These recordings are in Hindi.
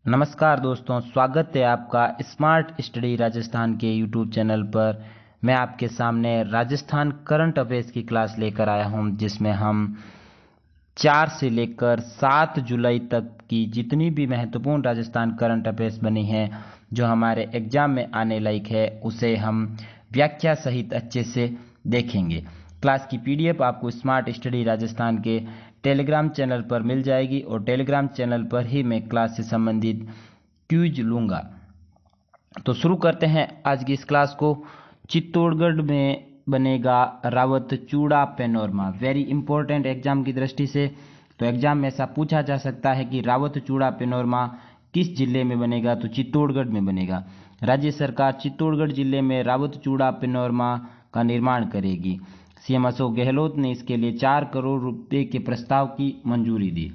नमस्कार दोस्तों, स्वागत है आपका स्मार्ट स्टडी राजस्थान के यूट्यूब चैनल पर। मैं आपके सामने राजस्थान करंट अफेयर्स की क्लास लेकर आया हूं, जिसमें हम 4 से लेकर 7 जुलाई तक की जितनी भी महत्वपूर्ण राजस्थान करंट अफेयर्स बनी हैं जो हमारे एग्जाम में आने लायक है, उसे हम व्याख्या सहित अच्छे से देखेंगे। क्लास की पीडीएफ आपको स्मार्ट स्टडी राजस्थान के टेलीग्राम चैनल पर मिल जाएगी और टेलीग्राम चैनल पर ही मैं क्लास से संबंधित क्विज लूँगा। तो शुरू करते हैं आज की इस क्लास को। चित्तौड़गढ़ में बनेगा रावत चूड़ा पेनोरमा, वेरी इंपॉर्टेंट एग्जाम की दृष्टि से। तो एग्जाम में ऐसा पूछा जा सकता है कि रावत चूड़ा पेनोरमा किस जिले में बनेगा, तो चित्तौड़गढ़ में बनेगा। राज्य सरकार चित्तौड़गढ़ जिले में रावत चूड़ा पेनोरमा का निर्माण करेगी। सीएम अशोक गहलोत ने इसके लिए 4 करोड़ रुपए के प्रस्ताव की मंजूरी दी।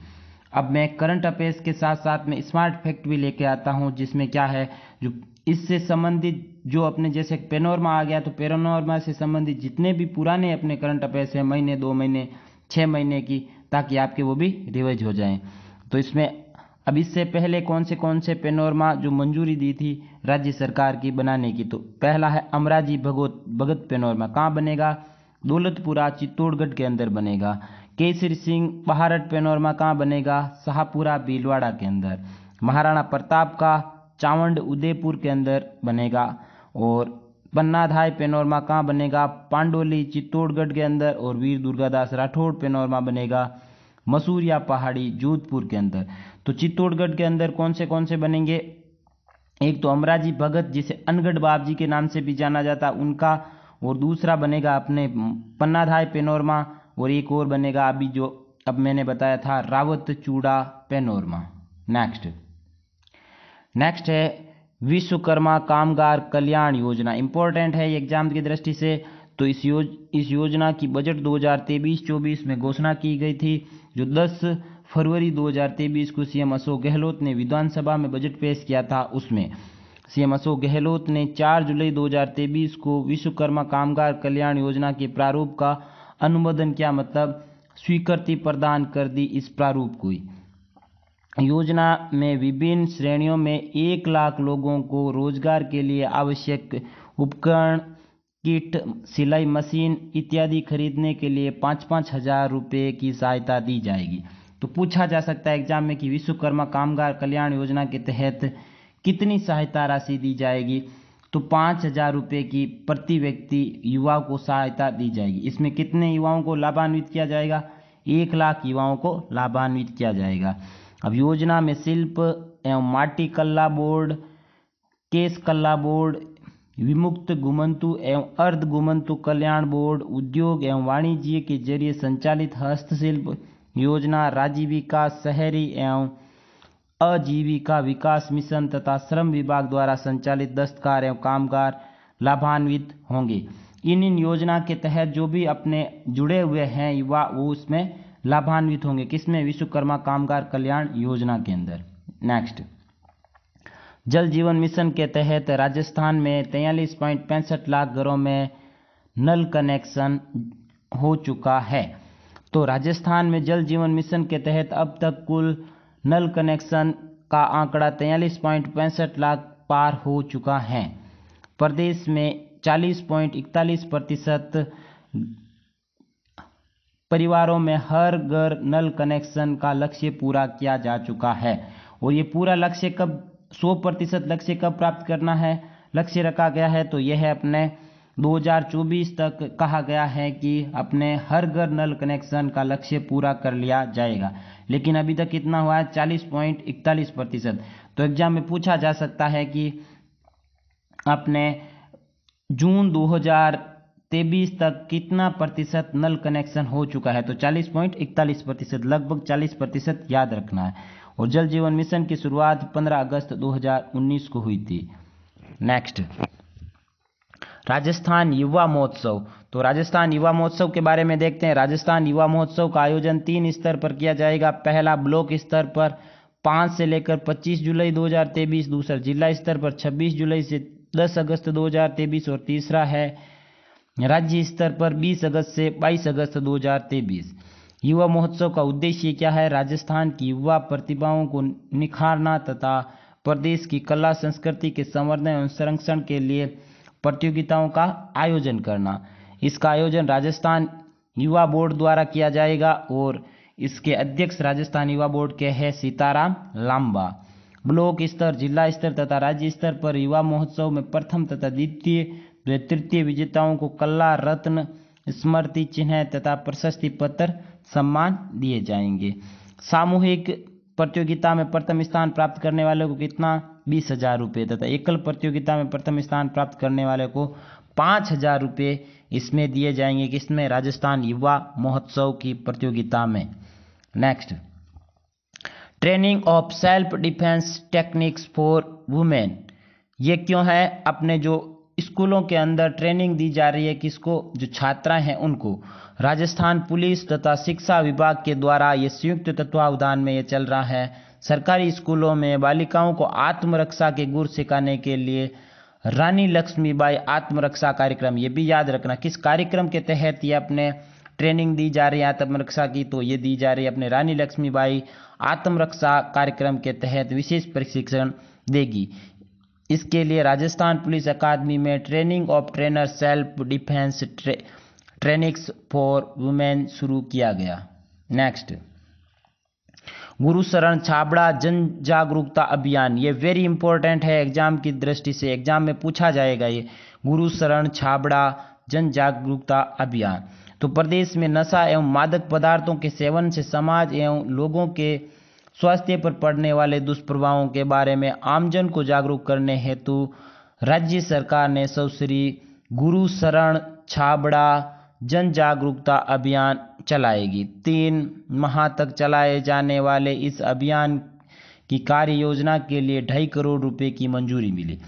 अब मैं करंट अफेयर्स के साथ साथ में स्मार्ट फैक्ट भी लेके आता हूं, जिसमें क्या है, जो इससे संबंधित जो अपने जैसे पेनोरमा आ गया, तो पेनोरमा से संबंधित जितने भी पुराने अपने करंट अफेयर्स हैं, महीने 2 महीने 6 महीने की, ताकि आपके वो भी रिवाइज हो जाएं। तो इसमें अब इससे पहले कौन से पेनोरमा जो मंजूरी दी थी राज्य सरकार की बनाने की, तो पहला है अमराजी भगत पेनोरमा। कहाँ बनेगा? दौलतपुरा चित्तौड़गढ़ के अंदर बनेगा। केसरी सिंह बहारट पेनोरमा कहाँ बनेगा? शाहपुरा भीलवाड़ा के अंदर। महाराणा प्रताप का चावंड उदयपुर के अंदर बनेगा। और पन्नाधाय पेनोरमा कहाँ बनेगा? पांडोली चित्तौड़गढ़ के अंदर। और वीर दुर्गादास राठौड़ पेनोरमा बनेगा मसूरिया पहाड़ी जोधपुर के अंदर। तो चित्तौड़गढ़ के अंदर कौन से बनेंगे? एक तो अमराजी भगत, जिसे अनगढ़ बाबजी के नाम से भी जाना जाता, उनका। और दूसरा बनेगा अपने पन्नाधाय पेनोरमा। और एक और बनेगा अभी जो अब मैंने बताया था, रावत चूड़ा पेनोरमा। नेक्स्ट है विश्वकर्मा कामगार कल्याण योजना। इंपॉर्टेंट है ये एग्जाम की दृष्टि से। तो इस योजना की बजट 2023-24 में घोषणा की गई थी, जो 10 फरवरी 2023 को सीएम अशोक गहलोत ने विधानसभा में बजट पेश किया था। उसमें सीएम अशोक गहलोत ने 4 जुलाई 2023 को विश्वकर्मा कामगार कल्याण योजना के प्रारूप का अनुमोदन किया, मतलब स्वीकृति प्रदान कर दी इस प्रारूप को। योजना में विभिन्न श्रेणियों में 1 लाख लोगों को रोजगार के लिए आवश्यक उपकरण, किट, सिलाई मशीन इत्यादि खरीदने के लिए 5-5 हजार रुपये की सहायता दी जाएगी। तो पूछा जा सकता है एग्जाम में कि विश्वकर्मा कामगार कल्याण योजना के तहत कितनी सहायता राशि दी जाएगी? तो 5,000 रुपये की प्रति व्यक्ति युवा को सहायता दी जाएगी। इसमें कितने युवाओं को लाभान्वित किया जाएगा? 1 लाख युवाओं को लाभान्वित किया जाएगा। अब योजना में शिल्प एवं माटी कला बोर्ड, केश कला बोर्ड, विमुक्त घुमंतु एवं अर्ध घुमंतु कल्याण बोर्ड, उद्योग एवं वाणिज्य के जरिए संचालित हस्तशिल्प योजना, राजीविका शहरी एवं आजीविका विकास मिशन तथा श्रम विभाग द्वारा संचालित दस्तकार एवं कामगार लाभान्वित होंगे। इन योजना के तहत जो भी अपने जुड़े हुए हैं युवा, वो उसमें लाभान्वित होंगे। किसमें? विश्वकर्मा कामगार कल्याण योजना के अंदर। नेक्स्ट, जल जीवन मिशन के तहत राजस्थान में 43.65 लाख घरों में नल कनेक्शन हो चुका है। तो राजस्थान में जल जीवन मिशन के तहत अब तक कुल नल कनेक्शन का आंकड़ा 43.65 लाख पार हो चुका है। प्रदेश में 40.41% परिवारों में हर घर नल कनेक्शन का लक्ष्य पूरा किया जा चुका है। और ये पूरा लक्ष्य कब, 100% लक्ष्य कब प्राप्त करना है, लक्ष्य रखा गया है? तो यह है अपने 2024 तक कहा गया है कि अपने हर घर नल कनेक्शन का लक्ष्य पूरा कर लिया जाएगा। लेकिन अभी तक कितना हुआ है? 40.41%। तो एग्जाम में पूछा जा सकता है कि अपने जून 2023 तक कितना प्रतिशत नल कनेक्शन हो चुका है? तो 40.41%, लगभग 40% याद रखना है। और जल जीवन मिशन की शुरुआत 15 अगस्त 2019 को हुई थी। नेक्स्ट, राजस्थान युवा महोत्सव। तो राजस्थान युवा महोत्सव के बारे में देखते हैं। राजस्थान युवा महोत्सव का आयोजन 3 स्तर पर किया जाएगा। पहला ब्लॉक स्तर पर 5 से लेकर 25 जुलाई 2023, दूसरा जिला स्तर पर 26 जुलाई से 10 अगस्त 2023 और तीसरा है राज्य स्तर पर 20 अगस्त से 22 अगस्त 2023। युवा महोत्सव का उद्देश्य क्या है? राजस्थान की युवा प्रतिभाओं को निखारना तथा प्रदेश की कला संस्कृति के संवर्धन एवं संरक्षण के लिए प्रतियोगिताओं का आयोजन करना। इसका आयोजन राजस्थान युवा बोर्ड द्वारा किया जाएगा और इसके अध्यक्ष राजस्थान युवा बोर्ड के हैं सीताराम लांबा। ब्लॉक स्तर, जिला स्तर तथा राज्य स्तर पर युवा महोत्सव में प्रथम तथा द्वितीय व तृतीय विजेताओं को कला रत्न, स्मृति चिन्ह तथा प्रशस्ति पत्र सम्मान दिए जाएंगे। सामूहिक प्रतियोगिता में प्रथम स्थान प्राप्त करने वाले को कितना 20,000 रुपये तथा एकल प्रतियोगिता में प्रथम स्थान प्राप्त करने वाले को 5,000 रुपये इसमें दिए जाएंगे। किसमें? राजस्थान युवा महोत्सव की प्रतियोगिता में। Next, training of self defence techniques for women. ये क्यों है? अपने जो स्कूलों के अंदर ट्रेनिंग दी जा रही है, किसको? जो छात्राएं हैं उनको। राजस्थान पुलिस तथा शिक्षा विभाग के द्वारा ये संयुक्त तत्वावधान में ये चल रहा है। सरकारी स्कूलों में बालिकाओं को आत्मरक्षा के गुर सिखाने के लिए रानी लक्ष्मीबाई आत्मरक्षा कार्यक्रम, ये भी याद रखना किस कार्यक्रम के तहत ये अपने ट्रेनिंग दी जा रही है आत्मरक्षा की, तो ये दी जा रही है अपने रानी लक्ष्मीबाई आत्मरक्षा कार्यक्रम के तहत विशेष प्रशिक्षण देगी। इसके लिए राजस्थान पुलिस अकादमी में training of trainer self defence trainings for women शुरू किया गया। नेक्स्ट, गुरु शरण छाबड़ा जन जागरूकता अभियान, ये वेरी इंपॉर्टेंट है एग्जाम की दृष्टि से, एग्जाम में पूछा जाएगा ये गुरु शरण छाबड़ा जन जागरूकता अभियान। तो प्रदेश में नशा एवं मादक पदार्थों के सेवन से समाज एवं लोगों के स्वास्थ्य पर पड़ने वाले दुष्प्रभावों के बारे में आमजन को जागरूक करने हेतु राज्य सरकार ने सुश्री गुरु शरण छाबड़ा जन जागरूकता अभियान चलाएगी। 3 माह तक चलाए जाने वाले इस अभियान की कार्य योजना के लिए 2.5 करोड़ रुपए की मंजूरी मिली।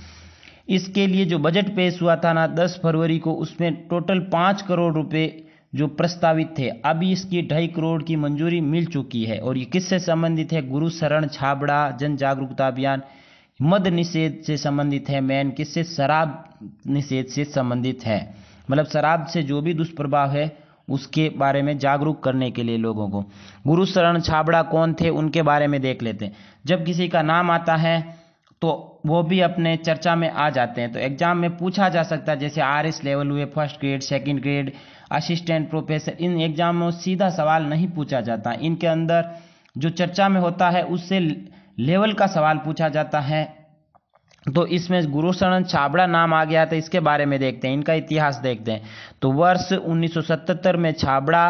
इसके लिए जो बजट पेश हुआ था ना 10 फरवरी को, उसमें टोटल 5 करोड़ रुपए जो प्रस्तावित थे, अभी इसकी 2.5 करोड़ की मंजूरी मिल चुकी है। और ये किससे संबंधित है? गुरु शरण छाबड़ा जन जागरूकता अभियान मद निषेध से संबंधित है। मेन किससे? शराब निषेध से संबंधित है। मतलब शराब से जो भी दुष्प्रभाव है उसके बारे में जागरूक करने के लिए लोगों को। गुरु शरण छाबड़ा कौन थे उनके बारे में देख लेते हैं। जब किसी का नाम आता है तो वो भी अपने चर्चा में आ जाते हैं, तो एग्जाम में पूछा जा सकता है। जैसे RS लेवल हुए, first grade, second grade, assistant professor, in exam में सीधा सवाल नहीं पूछा जाता। इनके अंदर जो चर्चा में होता है उससे लेवल का सवाल पूछा जाता है। तो इसमें गुरु शरण छाबड़ा नाम आ गया, तो इसके बारे में देखते हैं, इनका इतिहास देखते हैं। तो वर्ष 1977 में छाबड़ा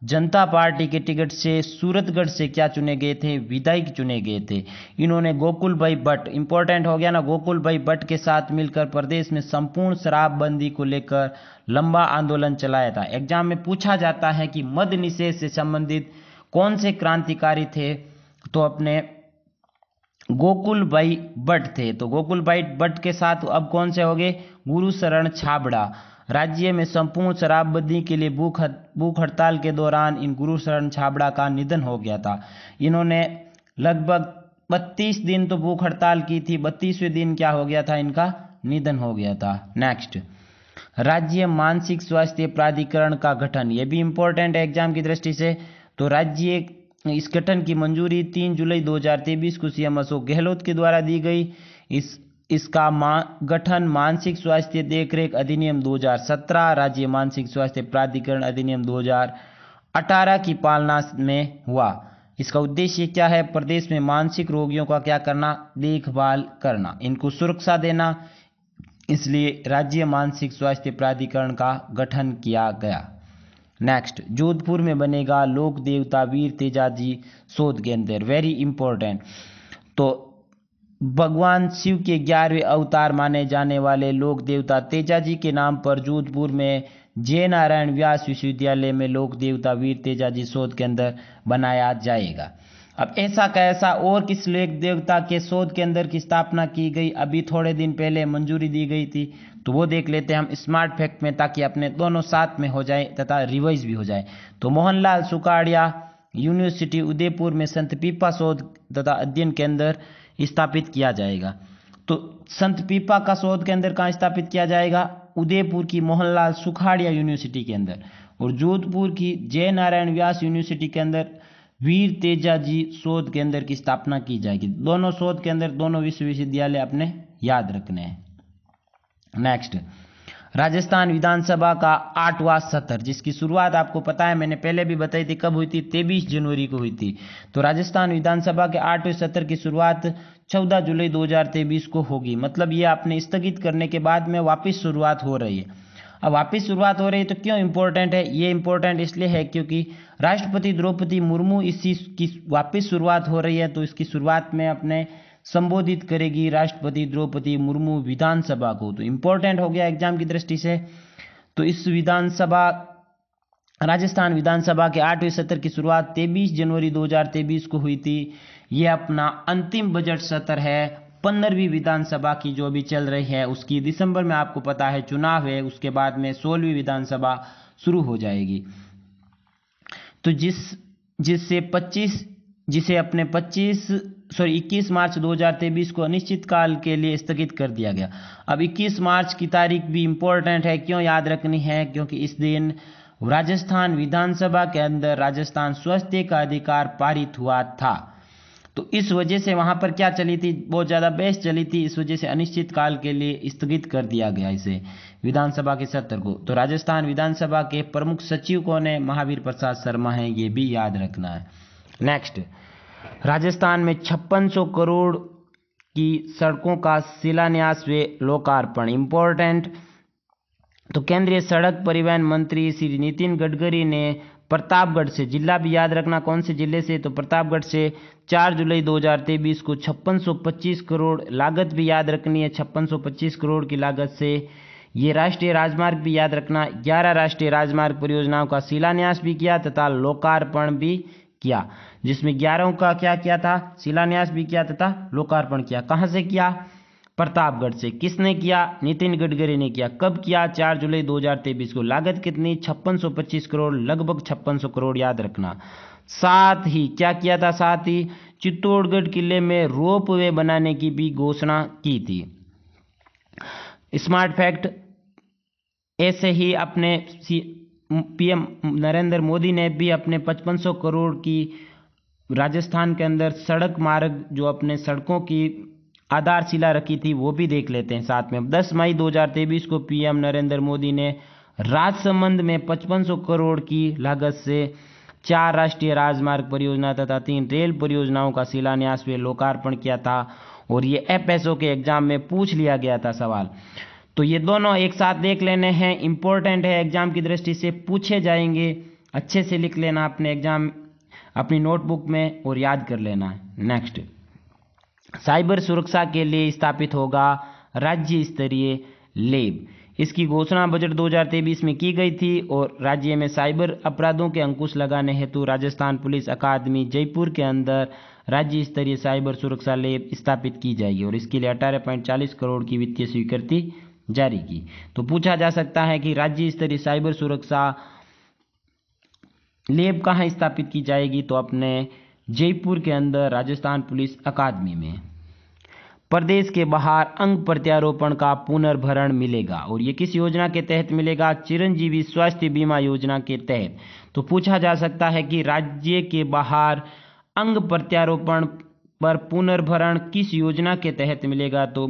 जनता पार्टी के टिकट से सूरतगढ़ से क्या चुने गए थे? विधायक चुने गए थे। इन्होंने गोकुल भाई भट्ट, इंपॉर्टेंट हो गया ना, गोकुल भाई भट्ट के साथ मिलकर प्रदेश में संपूर्ण शराबबंदी को लेकर लंबा आंदोलन चलाया था। एग्जाम में पूछा जाता है कि मद निषेध से संबंधित कौन से क्रांतिकारी थे? तो अपने गोकुल भाई भट्ट थे। तो गोकुल भाई भट्ट के साथ अब कौन से हो गए? गुरु शरण छाबड़ा। राज्य में संपूर्ण शराबबंदी के लिए भूख हड़ताल के दौरान इन गुरु शरण छाबड़ा का निधन हो गया था। इन्होंने लगभग 32 दिन तो भूख हड़ताल की थी, 32वें दिन क्या हो गया था? इनका निधन हो गया था। नेक्स्ट, राज्य मानसिक स्वास्थ्य प्राधिकरण का गठन, ये भी इंपॉर्टेंट है एग्जाम की दृष्टि से। तो राज्य इस गठन की मंजूरी 3 जुलाई 2023 को CM अशोक गहलोत के द्वारा दी गई। इसका गठन मानसिक स्वास्थ्य देखरेख अधिनियम 2017, राज्य मानसिक स्वास्थ्य प्राधिकरण अधिनियम 2018 की पालना में हुआ। इसका उद्देश्य क्या है? प्रदेश में मानसिक रोगियों का क्या करना? देखभाल करना, इनको सुरक्षा देना। इसलिए राज्य मानसिक स्वास्थ्य प्राधिकरण का गठन किया गया। नेक्स्ट, जोधपुर में बनेगा लोक देवता वीर तेजाजी शोध केंद्र, वेरी इंपॉर्टेंट। तो भगवान शिव के 11वें अवतार माने जाने वाले लोक देवता तेजाजी के नाम पर जोधपुर में जय नारायण व्यास विश्वविद्यालय में लोक देवता वीर तेजाजी शोध केंद्र बनाया जाएगा। अब ऐसा कैसा और किस लोक देवता के शोध केंद्र की स्थापना की गई? अभी थोड़े दिन पहले मंजूरी दी गई थी, तो वो देख लेते हैं हम स्मार्ट फैक्ट में, ताकि अपने दोनों साथ में हो जाए तथा रिवाइज भी हो जाए। तो मोहनलाल सुखाड़िया यूनिवर्सिटी उदयपुर में संत पीपा शोध तथा अध्ययन केंद्र स्थापित किया जाएगा। तो संत पीपा का शोध केंद्र कहाँ स्थापित किया जाएगा? उदयपुर की मोहनलाल सुखाड़िया यूनिवर्सिटी के अंदर। और जोधपुर की जय नारायण व्यास यूनिवर्सिटी के अंदर वीर तेजाजी शोध केंद्र की स्थापना की जाएगी। दोनों शोध केंद्र, दोनों विश्वविद्यालय अपने याद रखने हैं। नेक्स्ट, राजस्थान विधानसभा का 8वां सत्र, जिसकी शुरुआत आपको पता है, मैंने पहले भी बताई थी, कब हुई थी? 23 जनवरी को हुई थी। तो राजस्थान विधानसभा के 8वें सत्र की शुरुआत 14 जुलाई 2023 को होगी। मतलब ये आपने स्थगित करने के बाद में वापस शुरुआत हो रही है। अब वापस शुरुआत हो रही है तो क्यों इंपॉर्टेंट है? ये इंपॉर्टेंट इसलिए है क्योंकि राष्ट्रपति द्रौपदी मुर्मू इसी की वापस शुरुआत हो रही है, तो इसकी शुरुआत में अपने संबोधित करेगी राष्ट्रपति द्रौपदी मुर्मू विधानसभा को। तो इंपॉर्टेंट हो गया एग्जाम की दृष्टि से। तो इस विधानसभा, राजस्थान विधानसभा के 8वें सत्र की शुरुआत 23 जनवरी 2023 को हुई थी। यह अपना अंतिम बजट सत्र है 15वीं विधानसभा की, जो अभी चल रही है उसकी। दिसंबर में आपको पता है चुनाव है, उसके बाद में 16वीं विधानसभा शुरू हो जाएगी। तो जिसे अपने 21 मार्च 2023 को अनिश्चित काल के लिए स्थगित कर दिया गया। अब 21 मार्च की तारीख भी इंपॉर्टेंट है, क्यों याद रखनी है? क्योंकि इस दिन राजस्थान विधानसभा के अंदर राजस्थान स्वास्थ्य का अधिकार पारित हुआ था। तो इस वजह से वहां पर क्या चली थी? बहुत ज्यादा बहस चली थी, इस वजह से अनिश्चित काल के लिए स्थगित कर दिया गया इसे, विधानसभा के सत्र को। तो राजस्थान विधानसभा के प्रमुख सचिव कौन है? महावीर प्रसाद शर्मा है, ये भी याद रखना है। नेक्स्ट, राजस्थान में 5600 करोड़ की सड़कों का शिलान्यास व लोकार्पण, इंपॉर्टेंट। तो केंद्रीय सड़क परिवहन मंत्री श्री नितिन गडकरी ने प्रतापगढ़ से, जिला भी याद रखना कौन से जिले से, तो प्रतापगढ़ से 4 जुलाई 2023 को 5625 करोड़, लागत भी याद रखनी है, 5625 करोड़ की लागत से ये राष्ट्रीय राजमार्ग भी याद रखना, 11 राष्ट्रीय राजमार्ग परियोजनाओं का शिलान्यास भी किया तथा लोकार्पण भी किया, जिसमें 11 का क्या किया था? शिलान्यास भी किया तथा लोकार्पण किया। कहां से किया? प्रतापगढ़ से। किसने किया? नितिन गडकरी ने किया। कब किया? 4 जुलाई 2023 को। लागत कितनी? 5625 करोड़, लगभग 5600 करोड़ याद रखना। साथ ही क्या किया था? साथ ही चित्तौड़गढ़ किले में रोप वे बनाने की भी घोषणा की थी। स्मार्ट फैक्ट, ऐसे ही अपने पीएम नरेंद्र मोदी ने भी अपने 5500 करोड़ की राजस्थान के अंदर सड़क मार्ग, जो अपने सड़कों की आधारशिला रखी थी, वो भी देख लेते हैं साथ में। 10 मई 2023 को पीएम नरेंद्र मोदी ने राजसमंद में 5500 करोड़ की लागत से 4 राष्ट्रीय राजमार्ग परियोजना तथा 3 रेल परियोजनाओं का शिलान्यास व लोकार्पण किया था। और ये एफएसओ के एग्जाम में पूछ लिया गया था सवाल। तो ये दोनों एक साथ देख लेने हैं, इंपॉर्टेंट है, एग्जाम की दृष्टि से पूछे जाएंगे। अच्छे से लिख लेना अपने एग्जाम, अपनी नोटबुक में, और याद कर लेना है। नेक्स्ट, साइबर सुरक्षा के लिए स्थापित होगा राज्य स्तरीय लैब। इसकी घोषणा बजट 2023 में की गई थी और राज्य में साइबर अपराधों के अंकुश लगाने हेतु राजस्थान पुलिस अकादमी जयपुर के अंदर राज्य स्तरीय साइबर सुरक्षा लैब स्थापित की जाएगी और इसके लिए 18.40 करोड़ की वित्तीय स्वीकृति जारी की। तो पूछा जा सकता है कि राज्य स्तरीय साइबर सुरक्षा लैब कहाँ स्थापित की जाएगी? तो अपने जयपुर के अंदर राजस्थान पुलिस अकादमी में। प्रदेश के बाहर अंग प्रत्यारोपण का पुनर्भरण मिलेगा और ये किस योजना के तहत मिलेगा? चिरंजीवी स्वास्थ्य बीमा योजना के तहत। तो पूछा जा सकता है कि राज्य के बाहर अंग प्रत्यारोपण पर पुनर्भरण किस योजना के तहत मिलेगा? तो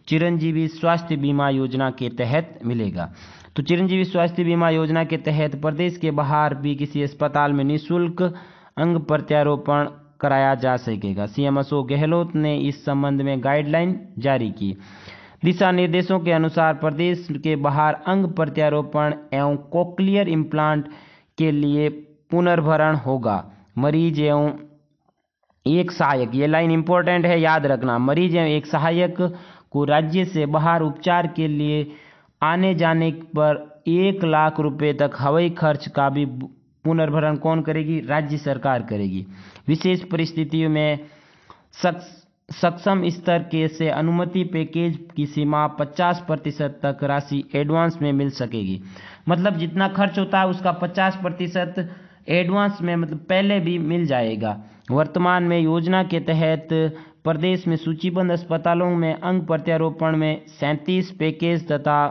चिरंजीवी स्वास्थ्य बीमा योजना के तहत मिलेगा। तो चिरंजीवी स्वास्थ्य बीमा योजना के तहत प्रदेश के बाहर भी किसी अस्पताल में निःशुल्क अंग प्रत्यारोपण कराया जा सकेगा। सीएम अशोक गहलोत ने इस संबंध में गाइडलाइन जारी की। दिशा निर्देशों के अनुसार प्रदेश के बाहर अंग प्रत्यारोपण एवं कोक्लियर इम्प्लांट के लिए पुनर्भरण होगा। मरीज एवं एक सहायक, ये लाइन इंपॉर्टेंट है, याद रखना। मरीज एवं एक सहायक को राज्य से बाहर उपचार के लिए आने जाने पर 1 लाख रुपए तक हवाई खर्च का भी पुनर्भरण कौन करेगी? राज्य सरकार करेगी। विशेष परिस्थितियों में सक्षम स्तर के से अनुमति पैकेज की सीमा 50% तक राशि एडवांस में मिल सकेगी। मतलब जितना खर्च होता है उसका 50% एडवांस में, मतलब पहले भी मिल जाएगा। वर्तमान में योजना के तहत प्रदेश में सूचीबद्ध अस्पतालों में अंग प्रत्यारोपण में 37 पैकेज तथा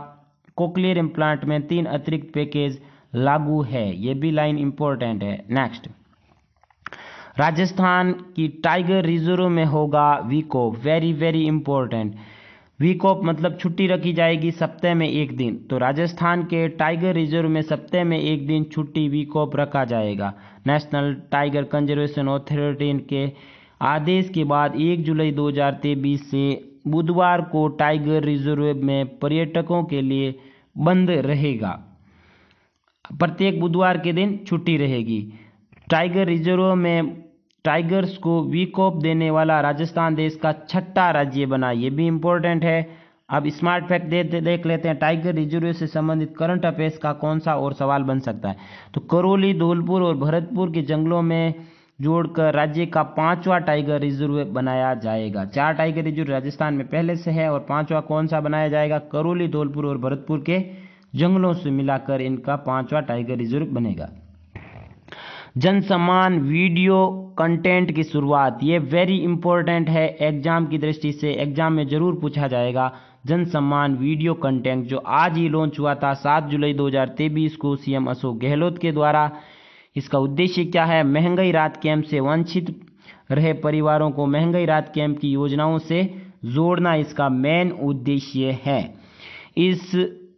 कोक्लियर इम्प्लांट में 3 अतिरिक्त पैकेज लागू है। ये भी लाइन इंपॉर्टेंट है। नेक्स्ट, राजस्थान की टाइगर रिजर्व में होगा week off, very very important. Week off मतलब छुट्टी रखी जाएगी सप्ताह में एक दिन, तो राजस्थान के टाइगर रिजर्व में सप्ताह में एक दिन छुट्टी वीकऑफ रखा जाएगा। नेशनल टाइगर कंजर्वेशन अथॉरिटी के आदेश के बाद 1 जुलाई 2023 से बुधवार को टाइगर रिजर्व में पर्यटकों के लिए बंद रहेगा। प्रत्येक बुधवार के दिन छुट्टी रहेगी। टाइगर रिजर्व में टाइगर्स को वीक ऑफ देने वाला राजस्थान देश का 6ठा राज्य बना, ये भी इंपॉर्टेंट है। अब स्मार्ट फैक्ट देख लेते हैं। टाइगर रिजर्व से संबंधित करंट अफेयर्स का कौन सा और सवाल बन सकता है, तो करौली, धौलपुर और भरतपुर के जंगलों में जोड़कर राज्य का 5वां टाइगर रिजर्व बनाया जाएगा। 4 टाइगर रिजर्व राजस्थान में पहले से है और 5वां कौन सा बनाया जाएगा, करौली, धौलपुर और भरतपुर के जंगलों से मिलाकर इनका 5वां टाइगर रिजर्व बनेगा। जन सम्मान वीडियो कंटेंट की शुरुआत, ये वेरी इंपॉर्टेंट है एग्जाम की दृष्टि से, एग्जाम में जरूर पूछा जाएगा। जन सम्मान वीडियो कंटेंट जो आज ही लॉन्च हुआ था 7 जुलाई 2023 को सीएम अशोक गहलोत के द्वारा। इसका उद्देश्य क्या है, महंगाई राहत कैंप से वंचित रहे परिवारों को महंगाई राहत कैंप की योजनाओं से जोड़ना इसका मेन उद्देश्य है। इस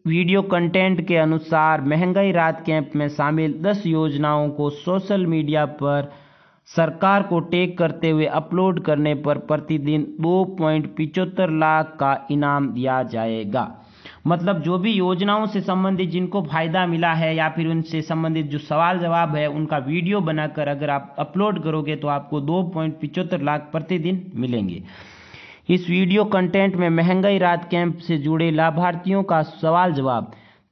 वीडियो कंटेंट के अनुसार महंगाई राहत कैंप में शामिल 10 योजनाओं को सोशल मीडिया पर सरकार को टैग करते हुए अपलोड करने पर प्रतिदिन 2.75 लाख का इनाम दिया जाएगा। मतलब जो भी योजनाओं से संबंधित जिनको फायदा मिला है या फिर उनसे संबंधित जो सवाल जवाब है उनका वीडियो बनाकर अगर आप अपलोड करोगे तो आपको 2.75 लाख प्रतिदिन मिलेंगे। इस वीडियो कंटेंट में महंगाई राहत कैंप से जुड़े लाभार्थियों का सवाल जवाब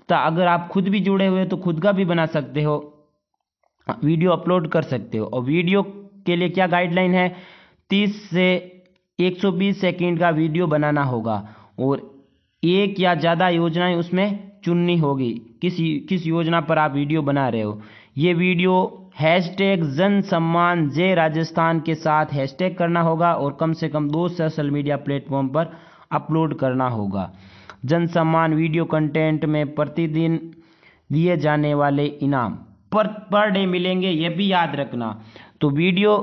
तथा अगर आप खुद भी जुड़े हुए तो खुद का भी बना सकते हो, वीडियो अपलोड कर सकते हो। और वीडियो के लिए क्या गाइडलाइन है, 30 से 120 सेकंड का वीडियो बनाना होगा और एक या ज़्यादा योजनाएं उसमें चुननी होगी। किस योजना पर आप वीडियो बना रहे हो। ये वीडियो हैशटैग जन सम्मान जय राजस्थान के साथ हैशटैग करना होगा और कम से कम 2 सोशल मीडिया प्लेटफॉर्म पर अपलोड करना होगा। जन सम्मान वीडियो कंटेंट में प्रतिदिन दिए जाने वाले इनाम पर डे मिलेंगे, ये भी याद रखना। तो वीडियो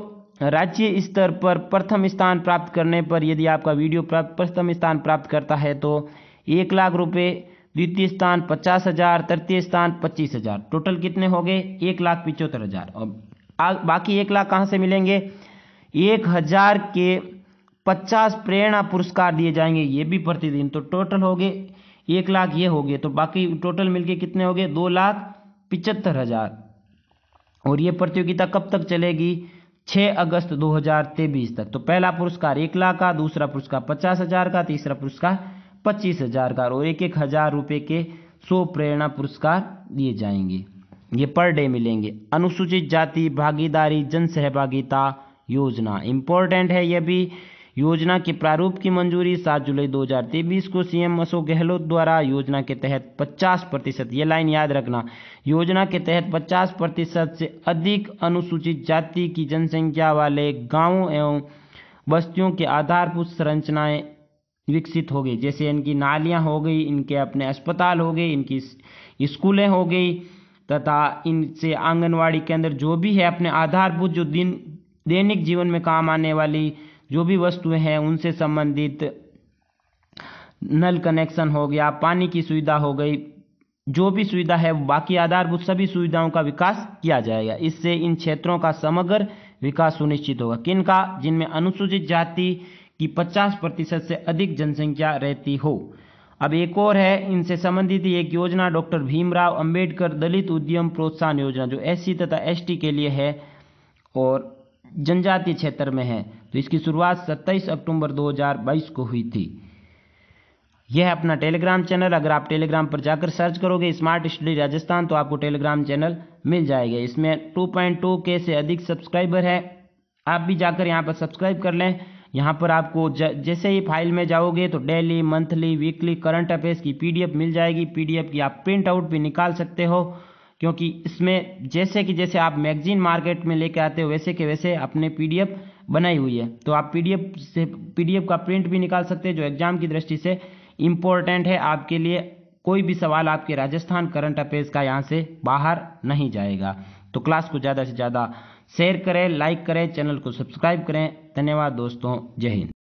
राज्य स्तर पर प्रथम स्थान प्राप्त करने पर यदि आपका वीडियो प्रथम स्थान प्राप्त करता है तो 1 लाख रुपये, द्वितीय स्थान 50,000, तृतीय स्थान 25,000, टोटल कितने हो गए 1,75,000। और बाकी 1 लाख कहाँ से मिलेंगे, 1,000 के 50 प्रेरणा पुरस्कार दिए जाएंगे, ये भी प्रतिदिन। तो टोटल हो गए 1 लाख, ये हो गए, तो बाकी टोटल मिलके कितने हो गए 2,75,000। और ये प्रतियोगिता कब तक चलेगी, 6 अगस्त 2023 तक। तो पहला पुरस्कार 1 लाख का, दूसरा पुरस्कार 50,000 का, तीसरा पुरस्कार 25,000 का और 1,000 रुपये के 100 प्रेरणा पुरस्कार दिए जाएंगे। ये पर डे मिलेंगे। अनुसूचित जाति भागीदारी जन सहभागिता योजना इंपॉर्टेंट है। यह भी योजना के प्रारूप की मंजूरी 7 जुलाई 2023 को सीएम अशोक गहलोत द्वारा योजना के तहत 50%, ये लाइन याद रखना, योजना के तहत 50% से अधिक अनुसूचित जाति की जनसंख्या वाले गांवों एवं बस्तियों के आधारभूत संरचनाएं विकसित हो गई। जैसे इनकी नालियां हो गई, इनके अपने अस्पताल हो गए, इनकी स्कूलें हो गई तथा इनसे आंगनवाड़ी केंद्र जो भी है अपने आधारभूत जो दैनिक जीवन में काम आने वाली जो भी वस्तुएं हैं उनसे संबंधित नल कनेक्शन हो गया, पानी की सुविधा हो गई, जो भी सुविधा है बाकी आधारभूत सभी सुविधाओं का विकास किया जाएगा। इससे इन क्षेत्रों का समग्र विकास सुनिश्चित होगा। किनका, जिनमें अनुसूचित जाति की 50% से अधिक जनसंख्या रहती हो। अब एक और है इनसे संबंधित एक योजना डॉक्टर भीमराव अंबेडकर दलित उद्यम प्रोत्साहन योजना जो एससी तथा एसटी के लिए है और जनजातीय क्षेत्र में है। तो इसकी शुरुआत 27 अक्टूबर 2022 को हुई थी। यह है अपना टेलीग्राम चैनल। अगर आप टेलीग्राम पर जाकर सर्च करोगे स्मार्ट स्टडी राजस्थान तो आपको टेलीग्राम चैनल मिल जाएगा। इसमें 2.2K से अधिक सब्सक्राइबर है। आप भी जाकर यहाँ पर सब्सक्राइब कर लें। यहाँ पर आपको जैसे ही फाइल में जाओगे तो daily, monthly, weekly current affairs की PDF मिल जाएगी। PDF की आप प्रिंट आउट भी निकाल सकते हो क्योंकि इसमें जैसे आप मैगजीन मार्केट में लेके आते हो वैसे के वैसे अपने PDF बनाई हुई है। तो आप PDF का प्रिंट भी निकाल सकते हैं जो एग्जाम की दृष्टि से इम्पोर्टेंट है आपके लिए। कोई भी सवाल आपके राजस्थान करंट अफेयर्स का यहाँ से बाहर नहीं जाएगा। तो क्लास को ज़्यादा से ज़्यादा शेयर करें, लाइक करें, चैनल को सब्सक्राइब करें। धन्यवाद दोस्तों, जय हिंद।